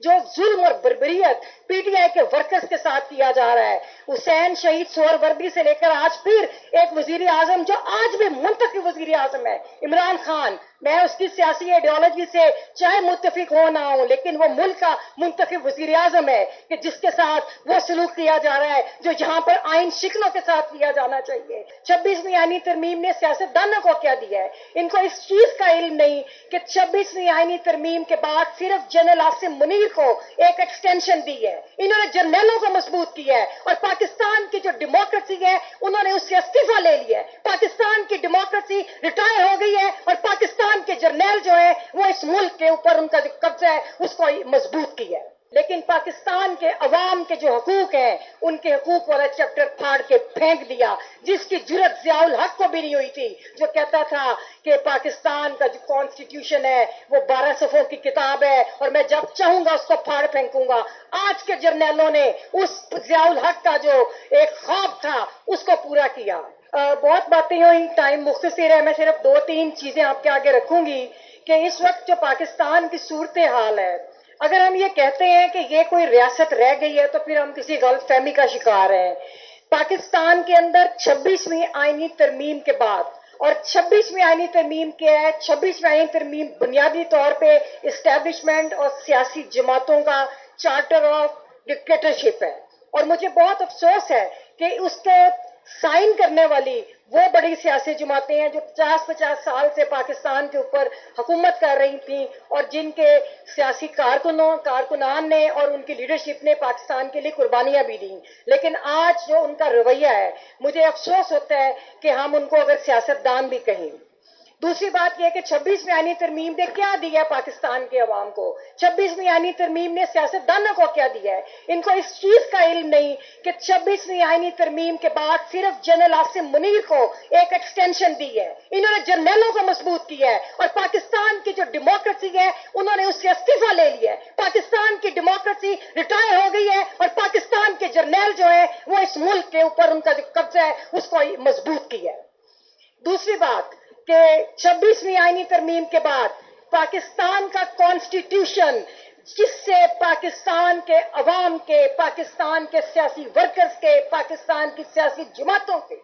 जो जुल्म और बर्बरियत पीटीआई के वर्कर्स के साथ किया जा रहा है, हुसैन शहीद सोहरवर्दी से लेकर आज फिर एक वजीर आजम जो आज भी मुंतखब वजीर आजम है, इमरान खान, मैं उसकी सियासी आइडियोलॉजी से चाहे मुत्तफिक हो ना हो, लेकिन वो मुल्क का मुंतखब वजीर आजम है कि जिसके साथ वो सलूक किया जा रहा है जो यहाँ पर आइन शिकनों के साथ किया जाना चाहिए। 26वीं आईनी तरमीम ने सियासतदानों को क्या दिया है? इनको इस चीज का इल्म नहीं कि 26वीं आईनी तरमीम के बाद सिर्फ जनरल आसिम मुनीर को एक एक्सटेंशन दी है, इन्होंने जर्नलों को मजबूत किया है और पाकिस्तान की जो डेमोक्रेसी है उन्होंने उससे इस्तीफा ले लिया है। पाकिस्तान की डेमोक्रेसी रिटायर हो गई है और पाकिस्तान के जर्नल जो है वो इस मुल्क के ऊपर उनका जो कब्जा है उसको मजबूत किया है। लेकिन पाकिस्तान के अवाम के जो हकूक हैं उनके हकूक वाला चैप्टर फाड़ के फेंक दिया, जिसकी जुर्रत ज़ियाउल हक को भी नहीं हुई थी, जो कहता था कि पाकिस्तान का जो कॉन्स्टिट्यूशन है वो 12 सफ़ों की किताब है और मैं जब चाहूंगा उसको फाड़ फेंकूंगा। आज के जर्नलों ने उस ज़ियाउल हक का जो एक ख्वाब था उसको पूरा किया। बहुत बातें हुई, टाइम मुख्तसर है, मैं सिर्फ 2-3 चीजें आपके आगे रखूंगी कि इस वक्त जो पाकिस्तान की सूरत हाल है, अगर हम ये कहते हैं कि ये कोई रियासत रह गई है तो फिर हम किसी गलतफहमी का शिकार हैं। पाकिस्तान के अंदर 26वीं आईनी तरमीम के बाद, और 26वीं आईनी तरमीम क्या है? 26वीं आईनी तरमीम बुनियादी तौर पे इस्टेब्लिशमेंट और सियासी जमातों का चार्टर ऑफ डिक्टेटरशिप है और मुझे बहुत अफसोस है कि उसके साइन करने वाली वो बड़ी सियासी जमातें हैं जो 50-50 साल से पाकिस्तान के ऊपर हुकूमत कर रही थी और जिनके सियासी कारकुनान ने और उनकी लीडरशिप ने पाकिस्तान के लिए कुर्बानियां भी दी। लेकिन आज जो उनका रवैया है, मुझे अफसोस होता है कि हम उनको अगर सियासतदान भी कहें। दूसरी बात यह कि 26वीं आईनी तरमीम ने क्या दिया है पाकिस्तान के अवाम को? 26वीं आईनी तरमीम ने सियासतदानों को क्या दिया है? इनको इस चीज का इल्म नहीं कि 26वीं आईनी तरमीम के बाद सिर्फ जनरल आसिम मुनीर को एक एक्सटेंशन दी है, इन्होंने जर्नलों को मजबूत किया है और पाकिस्तान की जो डेमोक्रेसी है उन्होंने उससे इस्तीफा ले लिया है। पाकिस्तान की डेमोक्रेसी रिटायर हो गई है और पाकिस्तान के जर्नल जो है वो इस मुल्क के ऊपर उनका जो कब्जा है उसको मजबूत किया है। दूसरी बात कि 26वीं आईनी तरमीम के बाद पाकिस्तान का कॉन्स्टिट्यूशन, जिससे पाकिस्तान के अवाम के, पाकिस्तान के सियासी वर्कर्स के, पाकिस्तान की सियासी जमातों के,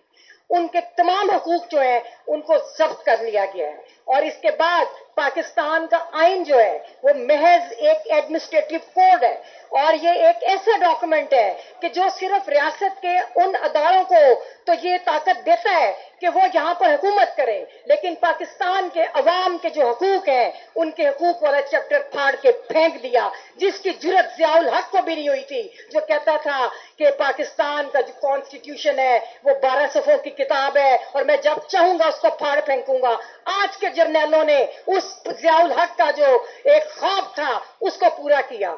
उनके तमाम हकूक जो है उनको जब्त कर लिया गया है और इसके बाद पाकिस्तान का आइन जो है वो महज एक एडमिनिस्ट्रेटिव कोड है और ये एक ऐसा डॉक्यूमेंट है कि जो सिर्फ रियासत के उन अदारों को तो ये ताकत देता है कि वो यहाँ पर हुकूमत करें, लेकिन पाकिस्तान के अवाम के जो हकूक हैं उनके हकूक वाला चैप्टर फाड़ के फेंक दिया, जिसकी जुर्रत ज़ियाउल हक को भी नहीं हुई थी, जो कहता था कि पाकिस्तान का जो कॉन्स्टिट्यूशन है वो 12 सफ़ों की किताब है और मैं जब चाहूंगा उसको फाड़ फेंकूंगा। आज के जर्नलों ने उस ज़ियाउल हक का जो एक ख्वाब था उसको पूरा किया।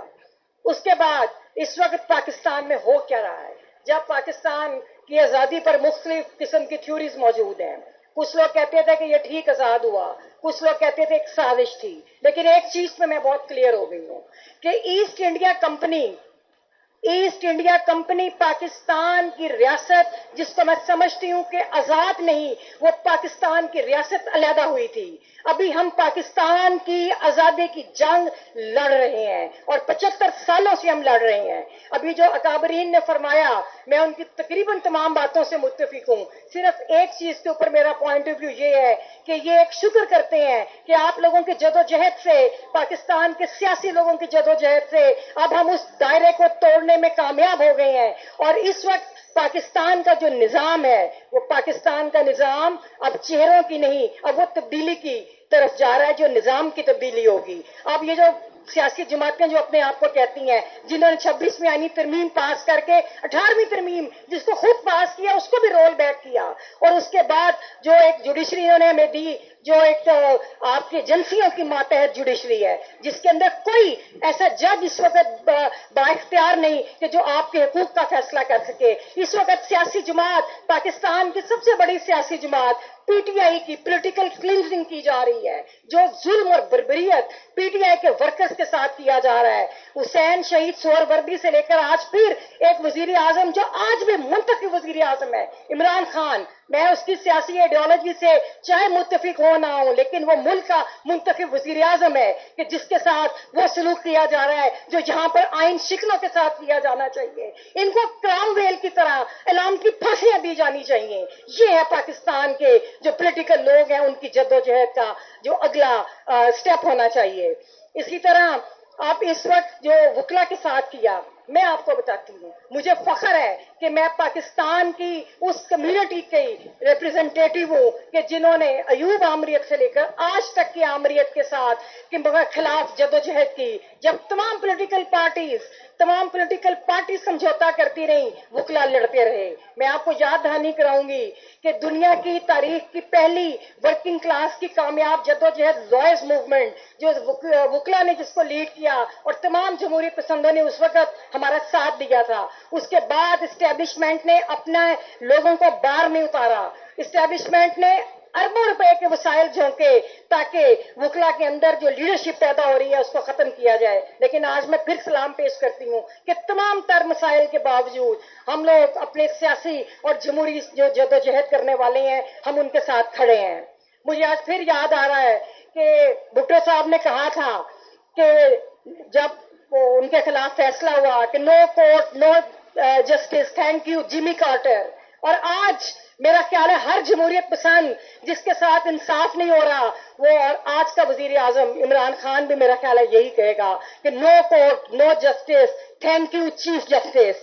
उसके बाद इस वक्त पाकिस्तान में हो क्या रहा है? जब पाकिस्तान की आज़ादी पर मुख्तलिफ किस्म की थ्योरीज मौजूद हैं, कुछ लोग कहते थे कि ये ठीक आज़ाद हुआ, कुछ लोग कहते थे एक साजिश थी, लेकिन एक चीज पे मैं बहुत क्लियर हो गई हूं कि ईस्ट इंडिया कंपनी पाकिस्तान की रियासत, जिसको मैं समझती हूं कि आजाद नहीं, वो पाकिस्तान की रियासत अलहदा हुई थी। अभी हम पाकिस्तान की आजादी की जंग लड़ रहे हैं और 75 सालों से हम लड़ रहे हैं। अभी जो अकाबरीन ने फरमाया, मैं उनकी तकरीबन तमाम बातों से मुत्तफिक हूं। सिर्फ एक चीज के ऊपर मेरा पॉइंट ऑफ व्यू ये है कि ये एक शुक्र करते हैं कि आप लोगों की जदोजहद से, पाकिस्तान के सियासी लोगों की जदोजहद से अब हम उस दायरे को तोड़ने में कामयाब हो गए हैं और इस वक्त पाकिस्तान का जो निजाम है, वो पाकिस्तान का निजाम अब चेहरों की नहीं, अब वो तब्दीली की तरफ जा रहा है, जो निजाम की तब्दीली होगी। अब ये जो सियासी जमातें जो अपने आप को कहती हैं, जिन्होंने 26वीं आईनी तरमीम पास करके 18वीं तरमीम जिसको खुद पास किया उसको भी रोल बैक किया और उसके बाद जो एक जुडिशरी इन्होंने हमें दी, जो एक आपके एजेंसियों की मातहत जुडिशरी है, जिसके अंदर कोई ऐसा जज इस वक्त बाइख्तियार नहीं कि जो आपके हकूक का फैसला कर सके। इस वक्त सियासी जमात, पाकिस्तान की सबसे बड़ी सियासी जमात पीटीआई की पॉलिटिकल क्लींजिंग की जा रही है, जो जुल्म और बर्बरियत पीटीआई के वर्कर्स के साथ किया जा रहा है। हुसैन शहीद सोहरवर्दी से लेकर आज फिर एक वजीर आजम जो आज भी मुंतखब वजीर आजम है, इमरान खान, मैं उसकी सियासी आइडियोलॉजी से चाहे मुत्तफिक हो ना हो, लेकिन वो मुल्क का मुंतखब वजीर आजम है कि जिसके साथ वो सलूक किया जा रहा है जो जहां पर आइन शिकनों के साथ किया जाना चाहिए। इनको क्रामवेल की तरह इलाम की फांसियां दी जानी चाहिए। ये है पाकिस्तान के जो पॉलिटिकल लोग हैं, उनकी जद्दोजहद का जो अगला स्टेप होना चाहिए। इसी तरह आप इस वक्त जो वकला के साथ किया, मैं आपको बताती हूँ, मुझे फख्र है कि मैं पाकिस्तान की उस कम्युनिटी की रिप्रेजेंटेटिव हूँ कि जिन्होंने अयूब आमरीत से लेकर आज तक की आमरीत के साथ के खिलाफ जदोजहद की। जब तमाम पॉलिटिकल पार्टी समझौता करती रही, वकला लड़ते रहे। मैं आपको याद दहानी कराऊंगी कि दुनिया की तारीख की पहली वर्किंग क्लास की कामयाब जदोजहद लॉयर्स मूवमेंट, जो वकला ने जिसको लीड किया और तमाम जमहूरी पसंदों ने उस वक्त हमारा साथ दिया था। उसके बाद इस्टेब्लिशमेंट ने अपना लोगों को बार में उतारा। इस्टेब्लिशमेंट ने अरबों रुपए के वसाइल झोंके ताकि वकला के अंदर जो लीडरशिप पैदा हो रही है उसको खत्म किया जाए। लेकिन आज मैं फिर सलाम पेश करती हूँ कि तमाम तर मसाइल के बावजूद हम लोग अपने सियासी और जमहूरी जो जदोजहद करने वाले हैं, हम उनके साथ खड़े हैं। मुझे आज फिर याद आ रहा है कि भुट्टो साहब ने कहा था कि जब उनके खिलाफ फैसला हुआ कि no court no justice, thank you Jimmy Carter. और आज मेरा ख्याल है हर जमहूरियत पसंद जिसके साथ इंसाफ नहीं हो रहा, वो और आज का वजीर आजम इमरान खान भी मेरा ख्याल है यही कहेगा कि no court no justice, thank you chief justice.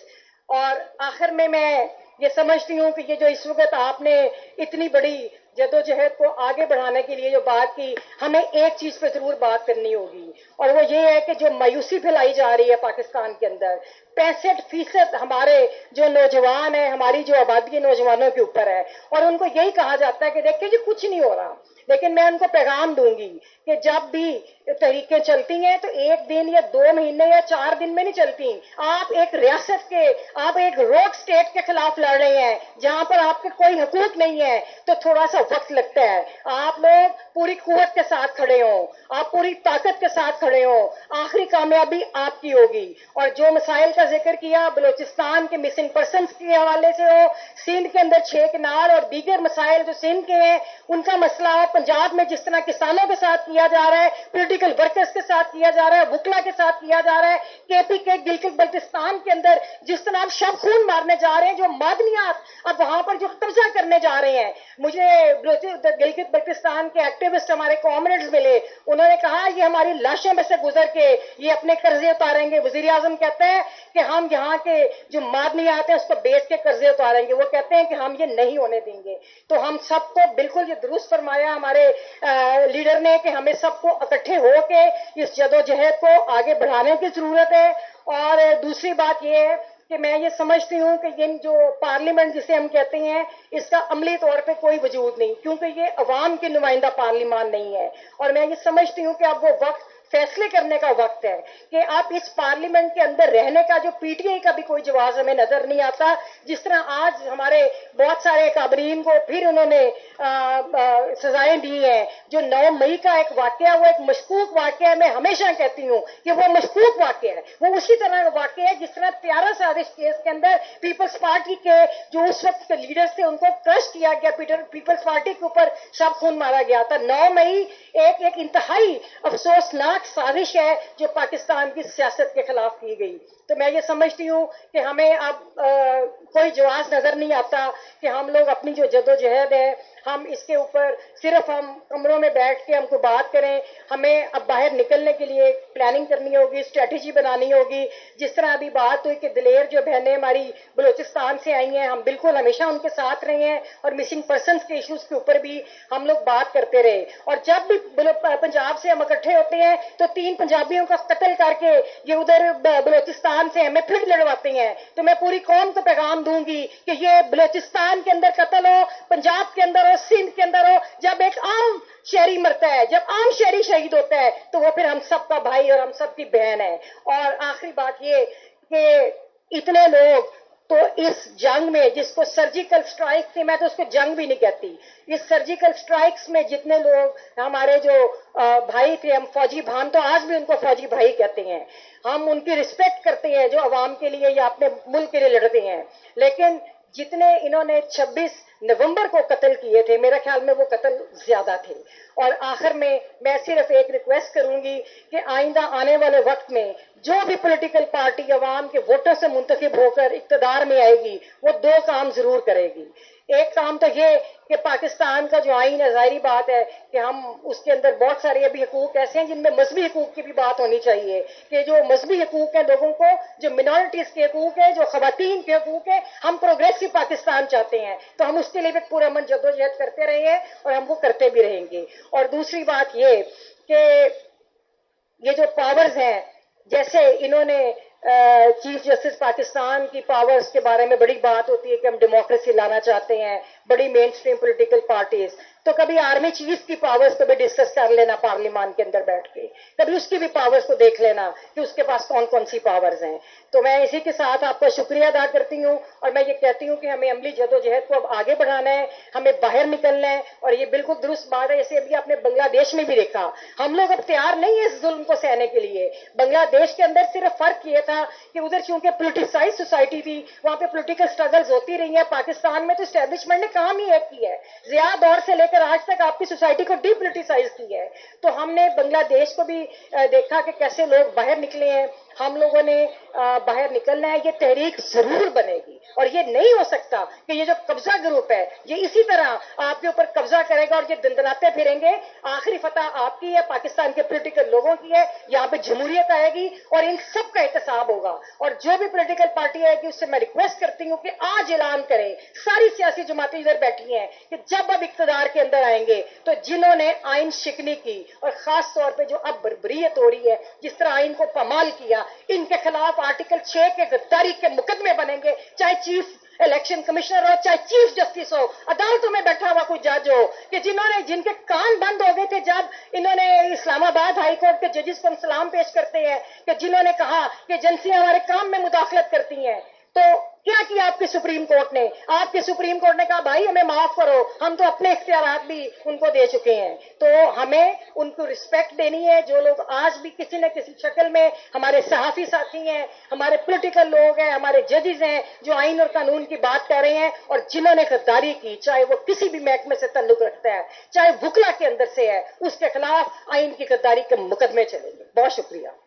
और आखिर में मैं ये समझती हूँ कि ये जो इस वक्त आपने इतनी बड़ी जदोजहद को आगे बढ़ाने के लिए जो बात की, हमें एक चीज पे जरूर बात करनी होगी, और वो ये है कि जो मायूसी फैलाई जा रही है पाकिस्तान के अंदर, 65% हमारे जो नौजवान हैं, हमारी जो आबादी है नौजवानों के ऊपर है, और उनको यही कहा जाता है कि देखिए जी कुछ नहीं हो रहा। लेकिन मैं उनको पैगाम दूंगी कि जब भी तहरीकें चलती हैं तो एक दिन या 2 महीने या 4 दिन में नहीं चलती। आप एक रियासत के, आप एक रोग स्टेट के खिलाफ लड़ रहे हैं जहां पर आपके कोई हकूक नहीं है, तो थोड़ा सा वक्त लगता है। आप लोग पूरी कुव्वत के साथ खड़े हो, आप पूरी ताकत के साथ खड़े हो, आखिरी कामयाबी आपकी होगी। और जो मसाइल का जिक्र किया, बलूचिस्तान के मिसिंग पर्सन के हवाले से हो, सिंध के अंदर 6 कनाल और दीगर मसाइल जो सिंध के हैं उनका मसला हो, पंजाब में जिस तरह किसानों के साथ किया जा रहा है, पॉलिटिकल वर्कर्स के साथ किया जा रहा है, वकला के साथ किया जा रहा है, केपी के गिलगित बल्तिस्तान के अंदर जिस तरह आप शब खून मारने जा रहे हैं, जो मादनियात अब वहां पर जो कब्जा करने जा रहे हैं। मुझे गिलगित बल्तिस्तान के एक्टिविस्ट हमारे कॉमरेड्स मिले, उन्होंने कहा ये हमारी लाशों में से गुजर के ये अपने कर्जे उतारेंगे। वजीर आजम कहते हैं कि हम यहाँ के जो मादनियात हैं उसको बेच के कर्जे उतारेंगे। वो कहते हैं कि हम ये नहीं होने देंगे। तो हम सबको बिल्कुल ये दुरुस्त फरमाया हमारे लीडर ने कि हमें सबको इकट्ठे होके इस जदोजहद को आगे बढ़ाने की जरूरत है। और दूसरी बात ये है कि मैं ये समझती हूँ कि ये जो पार्लियामेंट जिसे हम कहते हैं, इसका अमली तौर पे कोई वजूद नहीं, क्योंकि ये अवाम की नुमाइंदा पार्लियामान नहीं है। और मैं ये समझती हूँ कि अब वो वक्त फैसले करने का वक्त है कि आप इस पार्लियामेंट के अंदर रहने का जो पीटीआई का भी कोई जवाब हमें नजर नहीं आता। जिस तरह आज हमारे बहुत सारे काबरीन को फिर उन्होंने सजाएं दी हैं। जो 9 मई का एक वाकया, वो एक मशकूक वाकया है। मैं हमेशा कहती हूँ कि वो मशकूक वाकया है, वो उसी तरह का वाकया है जिस तरह प्यारा साजिश केस के अंदर पीपल्स पार्टी के जो उस वक्त के लीडर्स थे उनको क्रश किया गया, पीपल्स पार्टी के ऊपर शब खून मारा गया था। 9 मई एक इंतहाई अफसोसनाक साजिश है जो पाकिस्तान की सियासत के खिलाफ की गई। तो मैं ये समझती हूँ कि हमें अब कोई जवाब नजर नहीं आता कि हम लोग अपनी जो जदोजहद है, हम इसके ऊपर सिर्फ हम कमरों में बैठ के हमको बात करें। हमें अब बाहर निकलने के लिए प्लानिंग करनी होगी, स्ट्रेटेजी बनानी होगी। जिस तरह अभी बात हुई कि दिलेर जो बहनें हमारी बलूचिस्तान से आई हैं, हम बिल्कुल हमेशा उनके साथ रहे हैं और मिसिंग पर्सनस के इश्यूज के ऊपर भी हम लोग बात करते रहे। और जब भी पंजाब से हम इकट्ठे होते हैं तो 3 पंजाबियों का कत्ल करके ये उधर बलूचिस्तान से हमें फिर लड़वाते हैं। तो मैं पूरी कौम को पैगाम दूंगी कि ये बलूचिस्तान के अंदर कत्ल हो, पंजाब के अंदर हो, सिंध के अंदर हो, जब एक आम शहरी मरता है, जब आम शहरी शहीद होता है, तो वो फिर हम सबका भाई और हम सबकी बहन है। और आखिरी बात ये कि इतने लोग तो इस जंग में, जिसको सर्जिकल स्ट्राइक थी, मैं तो उसको जंग भी नहीं कहती, इस सर्जिकल स्ट्राइक्स में जितने लोग हमारे जो भाई थे, हम फौजी भान तो आज भी उनको फौजी भाई कहते हैं, हम उनकी रिस्पेक्ट करते हैं जो अवाम के लिए या अपने मुल्क के लिए लड़ते हैं। लेकिन जितने इन्होंने 26 नवंबर को कत्ल किए थे, मेरा ख्याल में वो कत्ल ज्यादा थे। और आखिर में मैं सिर्फ एक रिक्वेस्ट करूंगी कि आइंदा आने वाले वक्त में जो भी पॉलिटिकल पार्टी अवाम के वोटों से मुंतखब होकर इक्तदार में आएगी, वो दो काम जरूर करेगी। एक काम तो ये कि पाकिस्तान का जो आइन है, जाहिर बात है कि हम उसके अंदर बहुत सारे अभी हकूक ऐसे हैं जिनमें मजहबी हकूक की भी बात होनी चाहिए, कि जो मजहबी हकूक हैं लोगों को, जो मिनॉरिटीज के हकूक है, जो खवातीन के हकूक है, हम प्रोग्रेसिव पाकिस्तान चाहते हैं, तो हम उसके लिए भी पूरा मन जद्दोजहद करते रहे हैं और हम वो करते भी रहेंगे। और दूसरी बात ये कि ये जो पावर्स हैं, जैसे इन्होंने चीफ जस्टिस पाकिस्तान की पावर्स के बारे में बड़ी बात होती है कि हम डेमोक्रेसी लाना चाहते हैं, बड़ी मेन स्ट्रीम पोलिटिकल पार्टीज, तो कभी आर्मी चीफ की पावर्स को भी डिस्कस कर लेना पार्लियामान के अंदर बैठ के, कभी उसकी भी पावर्स को देख लेना कि उसके पास कौन कौन सी पावर्स हैं। तो मैं इसी के साथ आपका शुक्रिया अदा करती हूँ और मैं ये कहती हूँ कि हमें अमली जदोजहद को अब आगे बढ़ाना है, हमें बाहर निकलना है। और ये बिल्कुल दुरुस्त बात है, जैसे अभी आपने बांग्लादेश में भी देखा, हम लोग अब तैयार नहीं है इस जुल्म को सहने के लिए। बांग्लादेश के अंदर सिर्फ फर्क ये था कि उधर चूंकि पोलिटिसाइज सोसाइटी थी, वहां पे पोलिटिकल स्ट्रगल्स होती रही है। पाकिस्तान में तो एस्टेब्लिशमेंट ने काम ही एक की है, जिया दौर से लेकर आज तक आपकी सोसाइटी को डीपोलिटिसाइज की है। तो हमने बांग्लादेश को भी देखा कि कैसे लोग बाहर निकले हैं, हम लोगों ने बाहर निकलना है। ये तहरीक जरूर बनेगी और ये नहीं हो सकता कि ये जो कब्जा ग्रुप है ये इसी तरह आपके ऊपर कब्जा करेगा और ये दंदनाते फिरेंगे। आखिरी फतह आपकी है, पाकिस्तान के पॉलिटिकल लोगों की है। यहाँ पे जमहूरियत आएगी और इन सब का एहतसाब होगा। और जो भी पॉलिटिकल पार्टी आएगी उससे मैं रिक्वेस्ट करती हूँ कि आज ऐलान करें, सारी सियासी जमातें इधर बैठी हैं, कि जब अब इक्तदार के अंदर आएंगे तो जिन्होंने आइन शिकनी की और खास तौर पर जो अब बर्बरियत हो रही है, जिस तरह आइन को पामाल किया, इनके खिलाफ आर्टिकल 6 के गद्दारी के मुकदमे बनेंगे, चाहे चीफ इलेक्शन कमिश्नर हो, चाहे चीफ जस्टिस हो, अदालतों में बैठा हुआ कोई जज हो, कि जिनके कान बंद हो गए थे जब इन्होंने इस्लामाबाद हाई कोर्ट के जजेस को हम सलाम पेश करते हैं कि जिन्होंने कहा कि एजेंसियां हमारे काम में मुदाखलत करती हैं। तो क्या किया आपके सुप्रीम कोर्ट ने? आपके सुप्रीम कोर्ट ने कहा भाई हमें माफ करो, हम तो अपने इख्तियारात भी उनको दे चुके हैं। तो हमें उनको रिस्पेक्ट देनी है। जो लोग आज भी किसी न किसी शक्ल में, हमारे सहाफी साथी हैं, हमारे पॉलिटिकल लोग हैं, हमारे जजेस हैं, जो आइन और कानून की बात कर रहे हैं और जिन्होंने गद्दारी की, चाहे वो किसी भी महकमे से ताल्लुक रखता है, चाहे वुकला के अंदर से है, उसके खिलाफ आइन की गद्दारी के मुकदमे चलेंगे। बहुत शुक्रिया।